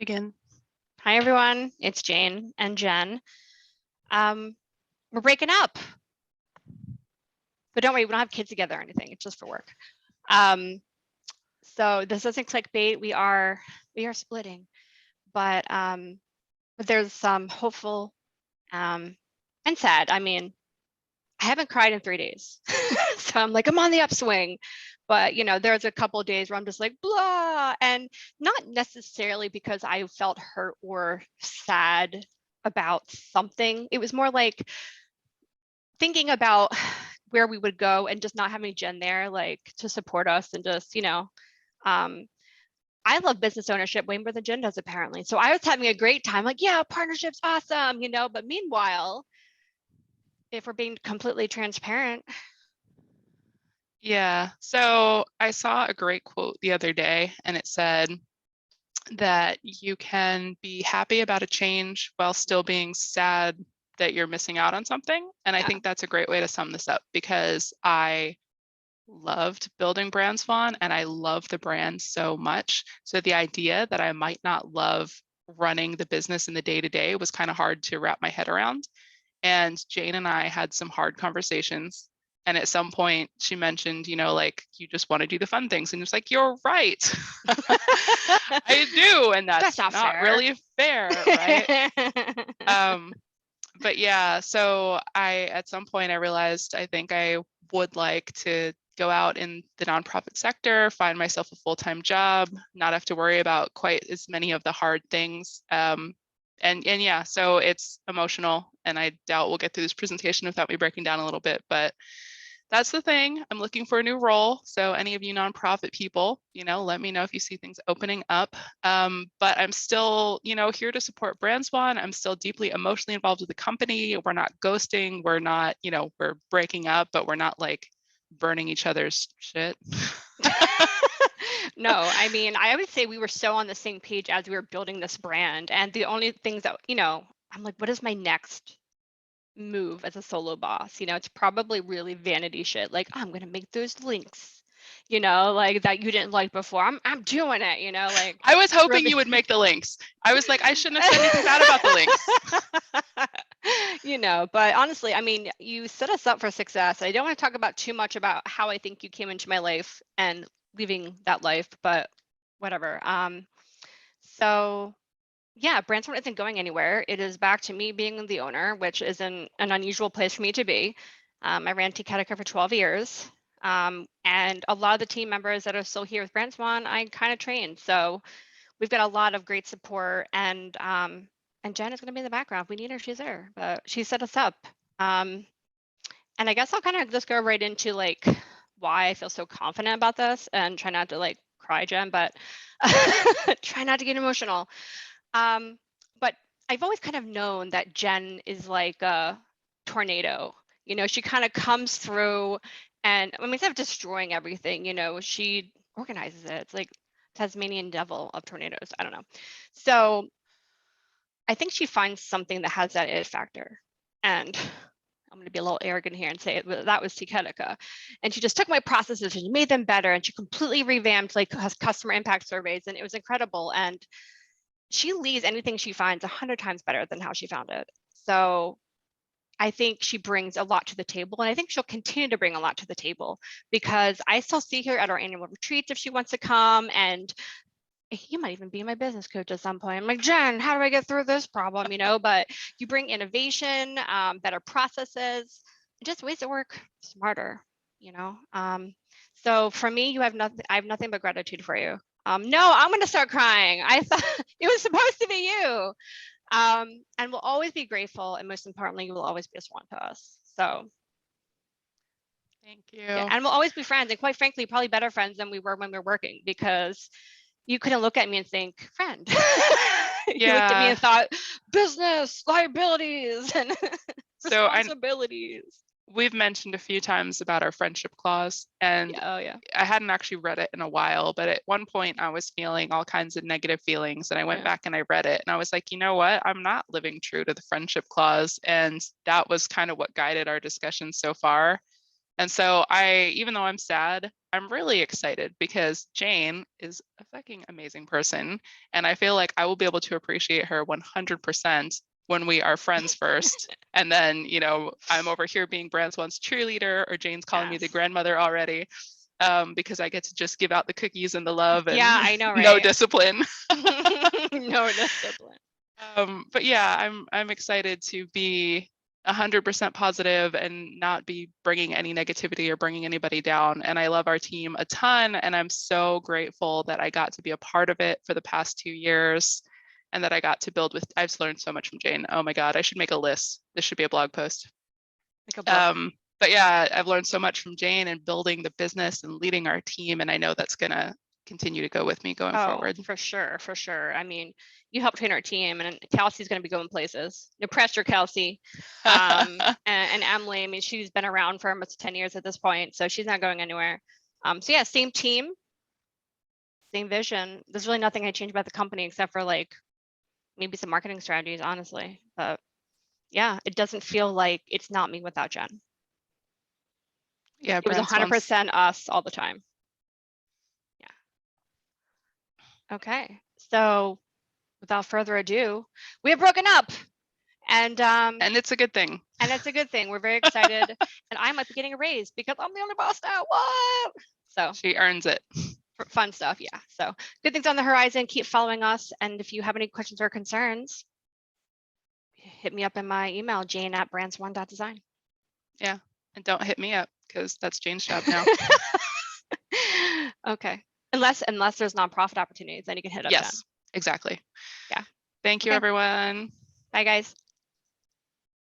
Begin. Hi, everyone. It's Jane and Jen. We're breaking up. But don't worry, we don't have kids together or anything. It's just for work. So this isn't clickbait. We are splitting. But there's some hopeful and sad. I mean, I haven't cried in 3 days. So I'm like, I'm on the upswing. But, you know, there's a couple of days where I'm just like, blah. And not necessarily because I felt hurt or sad about something. It was more like thinking about where we would go and just not having Jen there, like to support us and just, you know, I love business ownership way more than Jen does, apparently. So I was having a great time, like, yeah, partnership's awesome, you know, but meanwhile, if we're being completely transparent. Yeah, so I saw a great quote the other day, and it said that you can be happy about a change while still being sad that you're missing out on something. And I think that's a great way to sum this up, because I loved building BrandSwan and I love the brand so much. So the idea that I might not love running the business in the day-to-day was kind of hard to wrap my head around. And Jane and I had some hard conversations. And at some point she mentioned, you know, like, you just want to do the fun things. And it's like, you're right. I do. And that's not really fair, right? But yeah, so at some point I realized I think I would like to go out in the nonprofit sector, find myself a full-time job, not have to worry about quite as many of the hard things. And yeah, so it's emotional, and I doubt we'll get through this presentation without me breaking down a little bit, but that's the thing. I'm looking for a new role. So any of you nonprofit people, you know, let me know if you see things opening up. But I'm still, you know, here to support BrandSwan. I'm still deeply emotionally involved with the company. We're not ghosting. We're not, you know, we're breaking up, but we're not like burning each other's shit. No, I mean, I would say we were so on the same page as we were building this brand. And the only things that, you know, I'm like, what is my next move as a solo boss? You know, it's probably really vanity shit. Like, oh, I'm going to make those links, you know, like that you didn't like before. I'm doing it, you know, like. I was hoping you would make the links. I was like, I shouldn't have said anything bad about the links. You know, but honestly, I mean, you set us up for success. I don't want to talk about too much about how I think you came into my life and leaving that life, but whatever. So yeah, BrandSwan isn't going anywhere. It is back to me being the owner, which is an unusual place for me to be. I ran Teakettica for 12 years. And a lot of the team members that are still here with BrandSwan, I kind of trained. So we've got a lot of great support, and Jen is going to be in the background. If we need her, she's there, but she set us up. And I guess I'll kind of just go right into like why I feel so confident about this, and try not to like cry, Jen, but try not to get emotional. But I've always kind of known that Jen is like a tornado. You know, she kind of comes through, and I mean, instead of destroying everything, you know, she organizes it. It's like Tasmanian devil of tornadoes. I don't know. So I think she finds something that has that it factor. And I'm going to be a little arrogant here and say it, but that was Teakettica. And she just took my processes and made them better. And she completely revamped like customer impact surveys. And it was incredible. And she leaves anything she finds 100 times better than how she found it. So I think she brings a lot to the table, and I think she'll continue to bring a lot to the table, because I still see her at our annual retreats if she wants to come, and you might even be my business coach at some point. I'm like, Jen, how do I get through this problem? You know, but you bring innovation, better processes, just ways to work smarter, you know? So for me, you have nothing, I have nothing but gratitude for you. No, I'm going to start crying. I thought it was supposed to be you. And we'll always be grateful. And most importantly, you will always be a swan to us. So thank you. Yeah, and we'll always be friends. And quite frankly, probably better friends than we were when we were working, because you couldn't look at me and think, friend. You looked at me and thought, business, liabilities, and so responsibilities. We've mentioned a few times about our friendship clause, and I hadn't actually read it in a while, but at one point I was feeling all kinds of negative feelings, and I went back and I read it, and I was like, you know what? I'm not living true to the friendship clause. And that was kind of what guided our discussion so far. And so even though I'm sad, I'm really excited because Jane is a fucking amazing person. And I feel like I will be able to appreciate her 100% when we are friends first. And then, I'm over here being BrandSwan's cheerleader, or Jane's calling me the grandmother already, because I get to just give out the cookies and the love and Yeah, I know, right? no discipline. No discipline. But yeah, I'm excited to be 100% positive and not be bringing any negativity or bringing anybody down. And I love our team a ton. And I'm so grateful that I got to be a part of it for the past 2 years and that I got to build with. I've learned so much from Jane. Oh my God, I should make a list. This should be a blog post. But yeah, I've learned so much from Jane and building the business and leading our team. And I know that's going to continue to go with me going forward. For sure, for sure. I mean, you helped train our team, and Kelsey's going to be going places. No pressure, Kelsey. And Emily, I mean, she's been around for almost 10 years at this point, so she's not going anywhere. So yeah, same team, same vision. There's really nothing I changed about the company except for like maybe some marketing strategies, honestly. But yeah, it doesn't feel like it's not me without Jen. Yeah, it was 100% us all the time. Yeah. Okay, so without further ado, we have broken up, and it's a good thing. And it's a good thing. We're very excited, and I might be getting a raise because I'm the only boss now. What? So she earns it. Fun stuff, yeah. So good things on the horizon. Keep following us, and if you have any questions or concerns, hit me up in my email, jane@brandswan.design. Yeah, and don't hit me up because that's Jane's job now. Okay, unless there's nonprofit opportunities, then you can hit up. Yes, Jen. Exactly. Yeah. Thank you, everyone. Bye, guys.